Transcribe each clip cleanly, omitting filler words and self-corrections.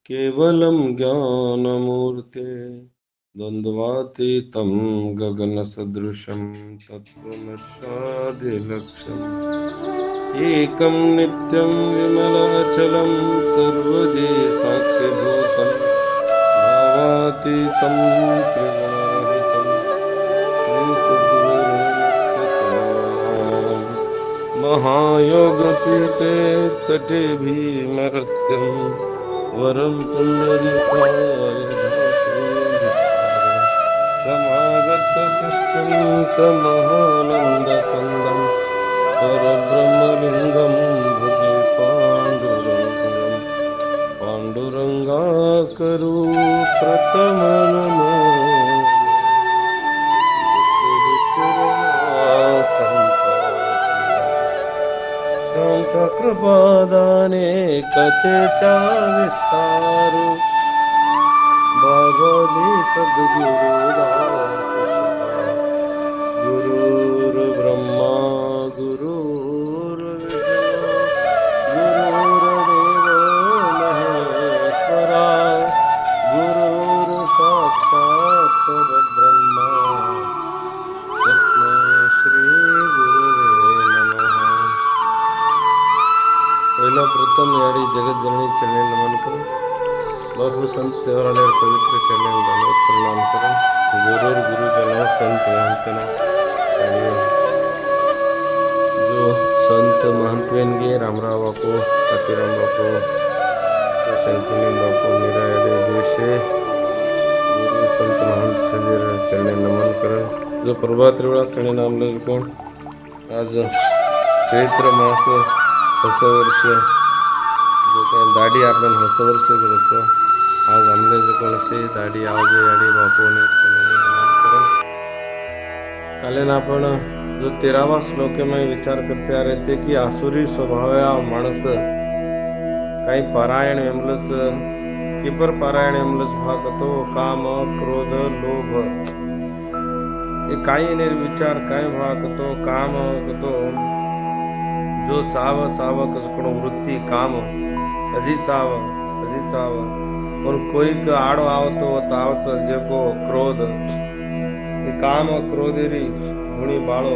केवलं ज्ञानमूर्ते द्वन्द्वातीतं गगनसदृशं तत्त्वमस्यादिलक्ष्यम् एकं नित्यं विमलाचलं सर्वदि साक्षिभूतं भावातीतं त्रिगुणरहितं श्रीसद्गुरुमुक्तकमलां महायोगपीठे तटे भीमरत्यम् वरं पुण्डरीकाय धातुं धिक्कारम् समागतकृष्णं तमहानन्दकन्दं परब्रह्मलिङ्गं भजे पाण्डुरङ्गं पाण्डुरङ्गाकरु चक्रपादाने कथेचा विस्तारू भगवती सद्गुरुदास गुरुर्ब्रह्मा गुरुर्विष्णू गुरुर्देवो महेश्वरा गुरुर्साक्षात् परब्रह्मा तस्मै श्री गुरुवे नमः. पहिला प्रथम याडी जगतजननी चरणी नमन करें. बापू संत सेवालाल पवित्र चरणी दंडवत प्रणाम करें. गुरुर गुरुजनों संत महंतना जो संत महंतवेनगे रामराव बापू कातीराम बापू शंकरनी बापू मीरा यादे जैसे गुरु संत महंत सजीर चरणी नमन करें. जो प्रभात वेळा सणी नामले कोण आज चैत्र मास ಹೊಸ ವರ್ಷ दाढी आपण ಹೊಸ ವರ್ಷ करतो. आज हमले जो कोणसे दाढी आवजे याडी बापूने कालेन आपण जो 13वा श्लोक में विचार करते आ रहे थे की आसुरी स्वभाव्या माणस काही पारायण एमलच किपर पारायण एमलच भागतो काम क्रोध लोभ हे काही निर्विचार काय भागतो काम कतो जो चाव कसकणो वृत्ति काम अजी चाव और कोई का आड़ो आवतो तावच जेको क्रोध ये काम क्रोधेरी गुणी बाळो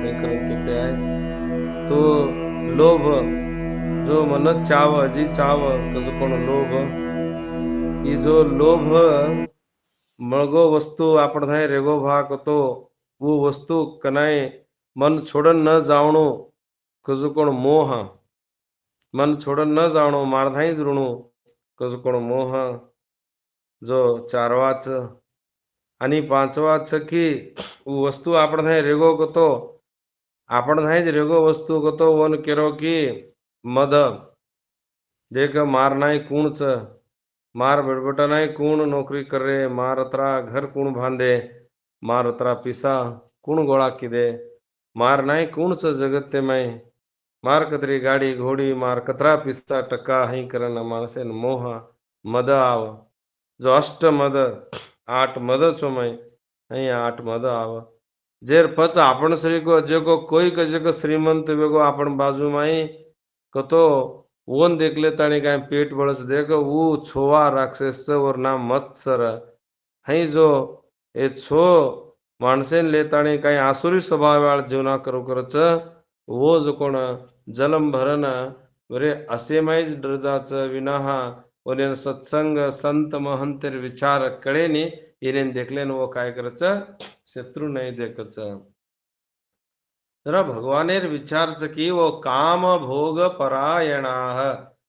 लेखन कहते हैं. तो लोभ जो मन चाव अजी चाव कसकणो लोभ ये जो लोभ मळगो वस्तु आपण थाय रेगो भाग तो वो वस्तु कनाय मन छोड़न न जावणो कजो कोण मोह मन छोड़न न जाणो मारधाई ऋणू कजो कोण मोह जो 4वाच आणि 5वाच की वस्तू आपण थाय रेगो कतो आपण थाय रेगो वस्तू कतो वन केरो की मद देख मार नाही कूणच मार बडबटा नाही कूण नौकरी करे मार अतरा घर कूण बांधे मार अतरा पिसा कूण गोळा किदे मार नाही कूणच जगत ते मै मार कतरी गाडी घोडी मार कतरा पिस्ता टका हई करन माणसे मोह मद आव जो अष्ट मद 8 मद छो मैं हई 8 मद आव जेर पच आपण श्री को जेको कोई का जेको श्रीमंत वेगो आपण बाजू माई कतो ओन देख ले ताणी काय पेट बळच देख वो छोवा राक्षस वर नाम मत्सर हई जो ए छो माणसेन लेताणी काय आसुरी स्वभाव वाळ जीवना करू करच वो जो कोण जलम भरण बरे असे माहीच डरजाच विनाहा ओलेन सत्संग संत महंतर विचार कळेनी इरेन देखलेन वो काय करच शत्रु नहीं देखच. जरा भगवानेर विचारच की वो काम भोग परायणाः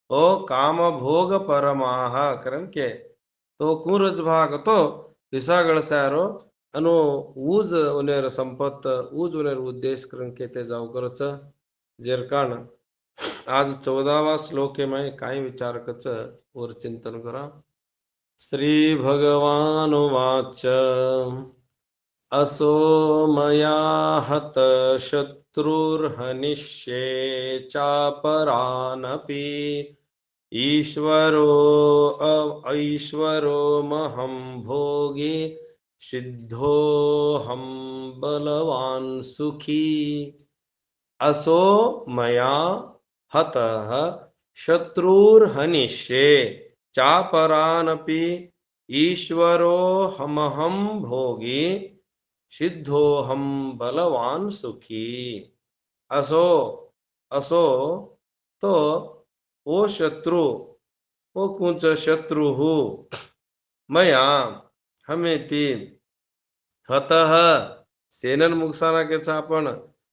ओ काम भोग परमाः करन के तो कुरज भाग तो पिसागळ सारो अनु ऊज उनेर संपत ऊज उनेर उद्देश करन के ते जाऊ करच. जेर कारण आज 14वा श्लोक में काय विचार कच और चिंतन करा. श्री भगवान वाच असो मया हत शत्रुर्हनिष्ये चापरानपि ईश्वरो महं भोगी सिद्धोऽहं बलवान् सुखी. असो मया हतः शत्रुर्हनिष्ये चापरानपि ईश्वरो हमहम भोगी सिद्धोहम बलवान सुखी. असो असो तो ओ शत्रु ओ कुंच शत्रु हो मया हमेती हतः सेनन मुक्साना के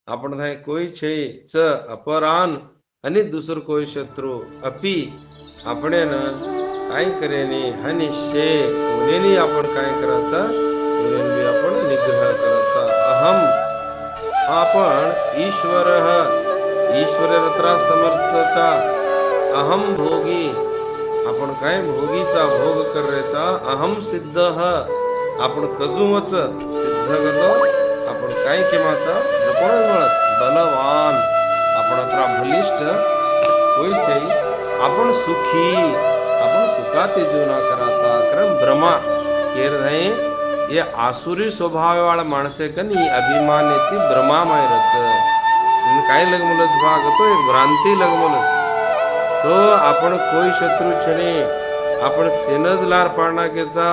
आपण थाय कोई छे च अपरान आणि दुसर कोई शत्रु अपि આપણે काय करेनी हनिशे उनेनी आपण काय करायचा उनेनी आपण निग्रह करायचा. अहम आपण ईश्वर ईश्वर रत्रा समर्थचा अहम भोगी आपण काय भोगीचा भोग करायचा. अहम सिद्ध आपण कजुमच सिद्ध करतो आपण काय केमाचा कोण म्हणत बलवान आपण अत्रा बलिष्ठ होईचे आपण सुखी आपण सुखाते जीवना कराचा क्रम ब्रह्मा केर नाही ये आसुरी स्वभाव वाला माणसे कनी अभिमानेती ब्रह्मामय रच काय लगमलच भाग तो एक भ्रांती लगमलच तो आपण कोई शत्रु छने आपण सेनज लार पाडना केचा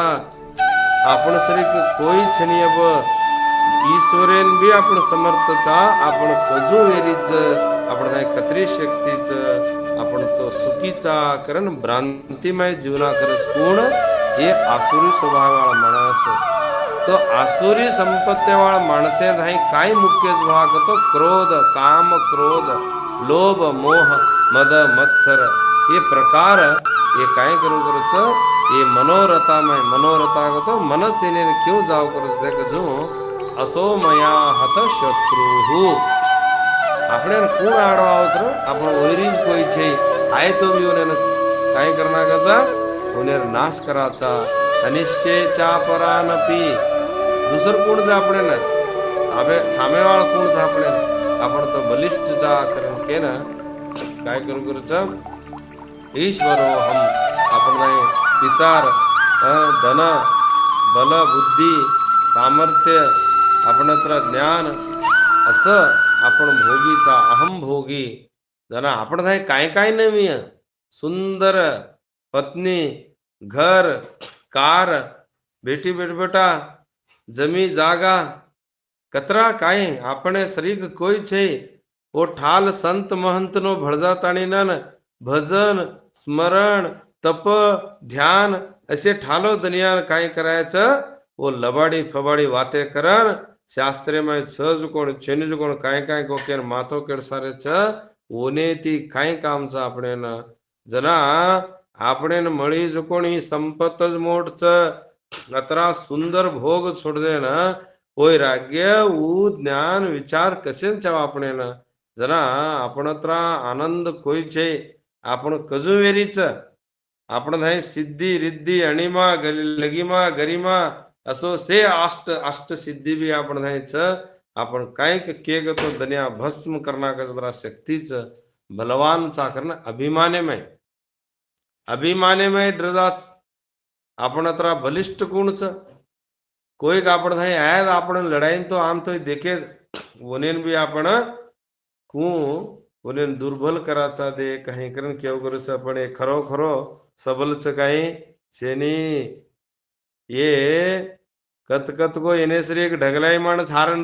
आपण सरी कोई छनी अब ईश्वरेन बी आपण समर्थचा आपण कजू वेरीच आपण काय कत्री शक्तीच आपण तो सुखीचा कारण भ्रांतिमय जीवना करस कोण हे आसुरी स्वभावाला माणस तो आसुरी संपत्तीवाळा माणसे नाही काय मुख्य भाग तो क्रोध काम क्रोध लोभ मोह मद मत्सर हे प्रकार हे काय करू करूच हे मनोरथा तो मनसेने क्यों जाव करूच देख जो असो मया हत शत्रु આપણે કોણ આડો આવત आपण वैरीच कोई छे आय तो भी उन्हें काय करना करता उन्हें नाश कराचा अनिश्चयचा परानपी दुसर कोण जा આપણે ને હવે સામેવાળ કોણ जा आपण तो बलिष्ठ जा करण के ना काय करू करूचा ईश्वरो हम आपण नाही विसार धन बल बुद्धी सामर्थ्य आपणत्र ज्ञान असं आपण भोगीचा अहम भोगी जरा आपण काय काय नवी सुंदर पत्नी घर कार बेटी बेटा जमी जागा कतरा काय આપણે शरीर कोई छे वो ठाल संत महंत नो भळजाताणी नन भजन स्मरण तप ध्यान असे ठालो दुनिया काय करायचं वो लबाडी फबाडी वाते करण शास्त्रेमय सहज कोण छेनी कोण काय काय कोकेर माथो केड सारे छ ओने ती काय कामचं આપણે न जना આપણે न मळी जो कोणी संपतच मोडच अतरा सुंदर भोग छोड दे ना वैराग्य ऊ ज्ञान विचार कसे छाव આપણે न जना आपण अतरा आनंद कोई छे आपण कजुवेरीच आपण नाही सिद्धी रिद्धी अणिमा लगिमा गरिमा असो से अष्ट सिद्धी भी आपण नाहीच आपण काय के तो दुनिया भस्म करना का जरा शक्तीच बलवान चा करणं अभिमानेमय ड्रदास आपण अतरा बलिष्ठ कोणच कोई आपण नाही आज आपण लढाईन तो आम तो देखे वनेन भी आपण कू वनेन दुर्बल कराचा दे काही करण केव करूच पण खरो खरो सबलच काही शेनी ये कत कत को येने श्री एक ढगलाई माणस हारण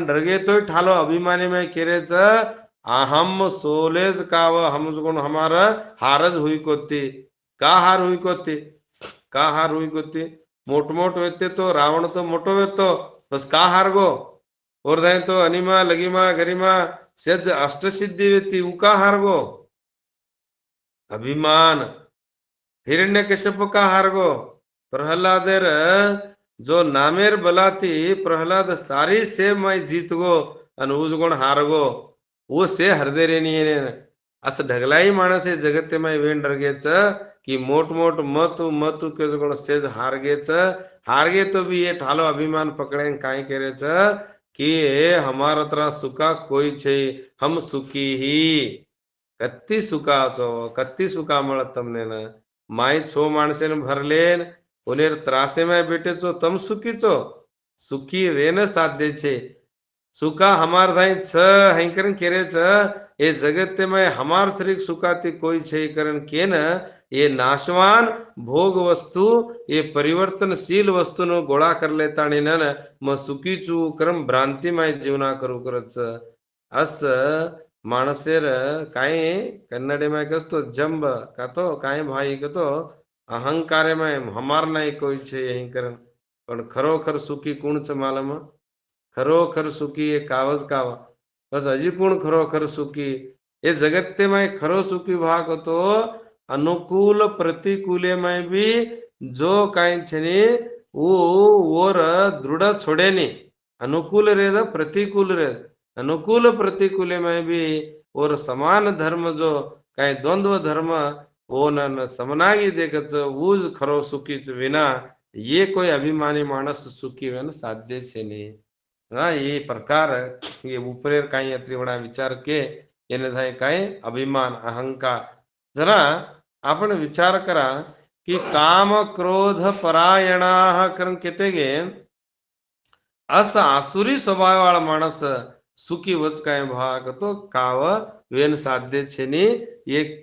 डरगे तो ठालो अभिमानी में केरेच अहम सोलेज काव हम कोण हमारा हारज हुई कोती का हार हुई कोती मोट वेते तो रावण तो मोटो वेतो बस का हार गो और दाय तो अनिमा लगिमा गरिमा सेज अष्टसिद्धि वेती उका हार गो अभिमान हिरण्यकश्यप का हार गो प्रहलादेर जो नामेर बलाती प्रहलाद सारी से मैं जीत गो अन उजगुण हार गो वो से हृदय रेनी अस ढगलाई माणस जगते में वेण डरगेच कि मोट मतु के गुण सेज हार गे तो भी ये ठालो अभिमान पकड़े काय करेच कि हमारा तरह सुखा कोई छे हम सुखी ही कत्ती सुखा मळत तमने न माई छो माणसे भरलेन उनेर त्रासे में बेटे चो तम सुखी रेन साध्य छे सुखा हमार धाई छ हैकरन केरे छ ए जगत में हमार शरीर सुखाती कोई छे करन केन એ નાશવાન ભોગ વસ્તુ એ પરિવર્તનशील वस्तूनो गोळा करले ताणीन मग सुखीचू करम भ्रांतीमाय जीवना करू करच असं माणसेर काय कन्नडीमाय कसतो जंब का तो काय भाई कतो अहंकारेमाय हमार नाही કોઈ છે यही करन पण खरोखर सुखी कोणच मालम खरोखर सुखी એ કાવજ કાવા બસ હજી કોણ ખરોખર સુખી એ જગત તેમાં ખરો સુખી ભાગ હતો अनुकूल प्रतिकूले में भी जो काई छनी वो और दृढ़ छोड़ेनी अनुकूल रेद प्रतिकूल रेद अनुकूल प्रतिकूले में भी और समान धर्म जो काई द्वंद्व धर्म वो न समनागी देखच ऊज खरो सुखीच विना ये कोई अभिमानी माणस सुखी वेन साध्य छे नहीं ना ये प्रकार ये उपरेर काई अत्रिवडा विचार के એને થાય કાંઈ અભિમાન અહંકાર જરા आपण विचार करा की काम क्रोध परायणा करण केतेगे असा आसुरी स्वभाववाळा माणस सुखी वच काय भाग तो काव वेन साध्य छेनी एक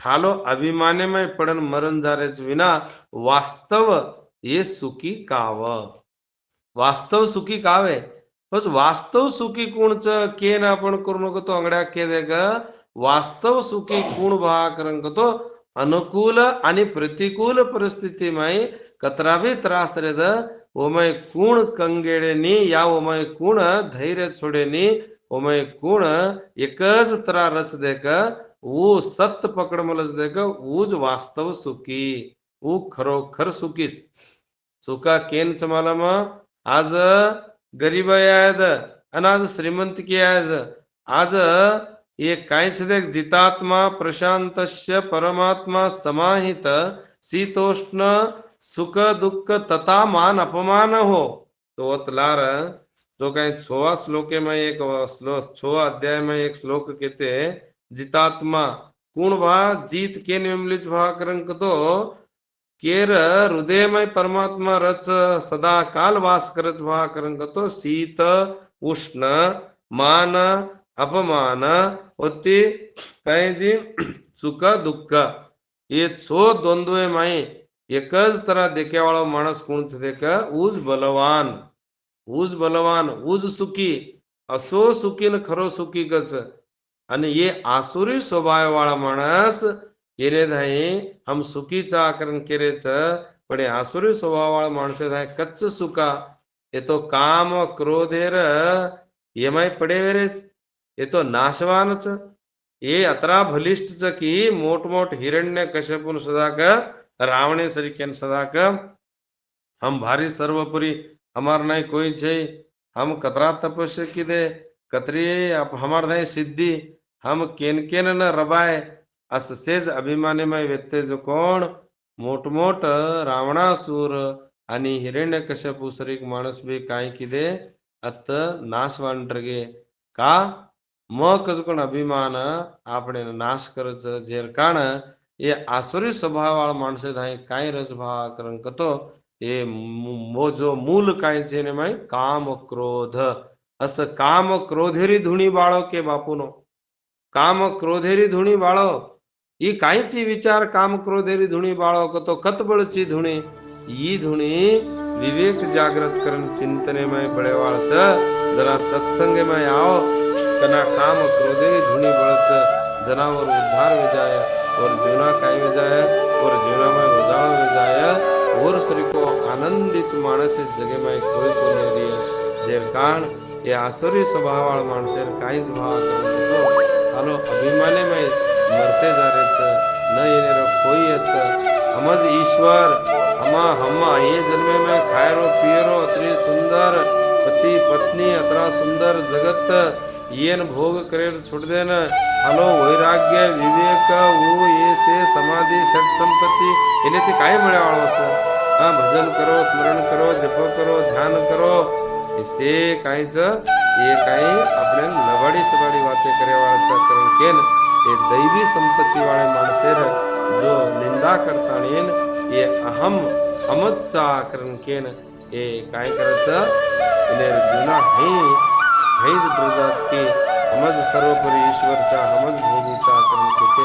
ठालो अभिमानेमय पडन मरण जारेच विना वास्तव ये सुखी काव वास्तव सुखी कावे बस वास्तव सुखी कोणच केन आपण करू नको तो अंगड्या के देग वास्तव सुखी कोण भा करंग तो अनुकूल आणि प्रतिकूल परिस्थितीमाय कतरा भी त्रास रेद ओमय कोण कंगेडेनी या ओमय कोण धैर्य छोडेनी ओमय कोण एकच तरा रच देक वो सत्य पकड मलच देक ऊज वास्तव सुखी ऊ खरोखर सुखीच सुखा केन चमालम आज गरीब आहेत आणि आज श्रीमंतकी आहेत आज ये कांच देख जितात्मा प्रशांतस्य परमात्मा समाहित शीतोष्ण सुख दुःख तथा मान अपमान हो तो तलार जो काही 6 श्लोके में एक 6 अध्याय में एक श्लोक कहते जितात्मा कोण भा जीत के निमलिच भा करंक तो केर हृदयमय परमात्मा रच सदा काल वास करत भा करंक तो शीत उष्ण मान अपमान होती काय जी सुख दुःख ये 6 द्वंद्वे माई एकच तरा देखेवाळो माणस कोणच देख ऊज बलवान ऊज सुखी असो सुखी न खरो सुखी कच आणि ये आसुरी स्वभाव वाळा माणस येने धाई हम सुखीचा आकरण केरेच पण आसुरी स्वभाव वाळा माणसे धाय कच्च सुखा ये तो काम क्रोधेर येमाय पडेवेरेच ये तो नाशवानच ये अतरा भलिष्ठच की मोठ हिरण्य कश्यपुन सदाक रावणे सरिकेन सदाक हम भारी सर्वपुरी हमार नहीं कोई छे हम कतरा तपस्या की दे कतरी हमार धाई सिद्धि हम केन केन न रबाय अस सेज अभिमानीमय व्यक्ती जो कोण मोठ रावणासूर आणि हिरण्यकश्यपु सरीक माणूस बी काय किदे अत नाशवान ड्रगे का मग कोण अभिमान आपण नाश करच जेर काण ये आसुरी स्वभाव वाला माणसे धाय काय रज भा करन कतो ये जो मूल काय छे ने माय काम क्रोध अस काम क्रोधेरी धुणी बाळो के बापूनो काम क्रोधेरी धुणी बाळो ई कायची विचार काम क्रोधेरी धुणी बाळो कतो कतबळची धुणी ई धुणी विवेक जागृत करन चिंतनेमय बळेवाळच जरा सत्संगमय आओ कना काम क्रोधेरी धुणी बळच जनावर उद्धार हो जाए और जीवना काय हो जाए और जीवना में उजाड़ हो जाए और शरीर को आनंदित मानस जगे में कोई को नहीं रिय जेर कारण ये आसुरी स्वभाव वाला माणसेर काहीच भाव करतो हालो अभिमाने में मरते जा रहे न येने कोई येत हमज ईश्वर हमा ये जन्मे में खायरो पियरो अतरी सुंदर पति पत्नी अतरा सुंदर जगत येन भोग करे छोड़ देना हालो वैराग्य विवेक वो ये से समाधि षट संपत्ति इन्हें ते काय मिळे वाळो हाँ भजन करो स्मरण करो जप करो ध्यान करो इसे काहीच ये काही अपने नवाडी सवाडी बातें करे वाळा करण केन ये दैवी संपत्ति वाले माणसेर जो निंदा करता नेन ये अहम हमचा करण केन ये काय करत इने जुना हैज ब्रजाच के हमज सर्वपरी ईश्वरचा हमज भोगीचा करण केते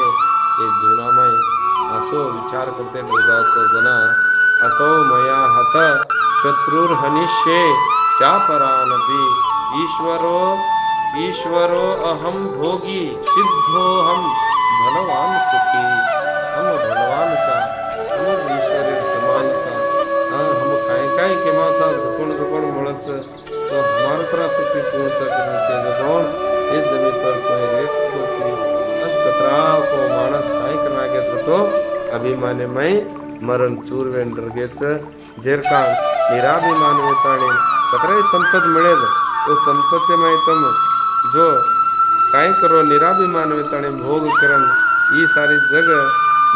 ये जुनामय असो विचार करते ध्वजाच जना असो मया हत शत्रुर हनिष्ये त्या परानपी ईश्वरो ईश्वरो अहम भोगी सिद्धो हम धनवान सुखी हम धनवानचा हम ईश्वरी समानचा हम काय काय केमाचा झुकून झुकून मुळच तो हमार त्रास की पूर्णचा करने के जगोन इस जमीन पर कोई रेख तो की अस कतराव को मानस काय करना के तो अभिमानमय मरण चूरवेन रगेच जेरका निराभिमान वेताणे कतराई संपत मिळेल तो संपत्तिमय तम जो काय करो निराभिमान वेताणे भोग करन ई सारी जग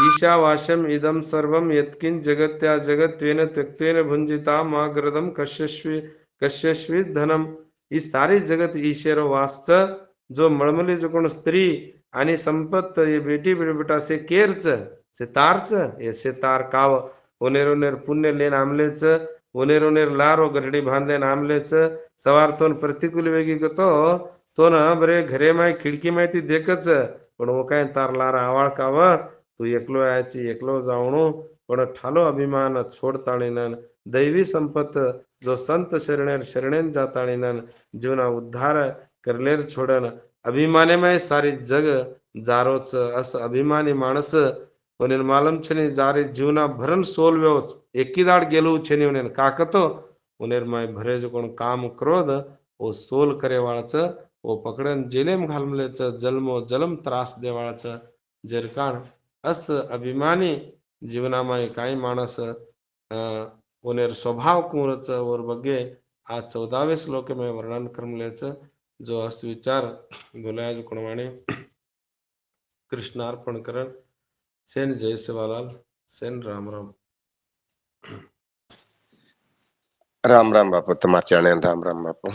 ईशावाशम इदम सर्वम यत्किन जगत्या जगत्वेन त्यक्तेन भुंजिता माग्रदम कश्यश्वी धनम ही सारी जगत ईश्वर वास्च जो मळमली जो कोण स्त्री आणि संपत्त ये बेटी बेटा से केरच से तारच ये से तार काव ओनेर ओनेर पुण्य लेन आमलेच ओनेर ओनेर लारो गरडी बांधले आमलेच सवारतोन प्रतिकूल वेगी गतो तो ना बरे घरे माय खिडकी माहिती देखच पण वो काय तार लार आवाळ काव तू एकलो यायची एकलो जावणू पण ठालो अभिमान छोडताळीनन दैवी संपत जो संत शरणेर शरणेन जाताळीनन जीवना उद्धार करलेर छोडन अभिमानेमय सारी जग जारोच अस अभिमानी माणस मालम छनी जारे जीवना भरन सोल व्यवच एकी दाड गेलो छनी उनेन काकतो उनेर माय भरे जो कोण काम क्रोध ओ सोल करे वाळच ओ पकडन जेलेम घालमलेच जन्मो जलम त्रास देवाळच जेरकाण अस अभिमानी जीवनामाय काही माणस उनेर स्वभाव कुरच और बग्गे आज 14वें श्लोक में वर्णन करमलेच जो अस विचार बोलाय जो कोणवाणी कृष्णार्पण करण सेन जय सेवालाल सेन राम राम राम राम बापू, तुम्हार चरण राम राम बापू।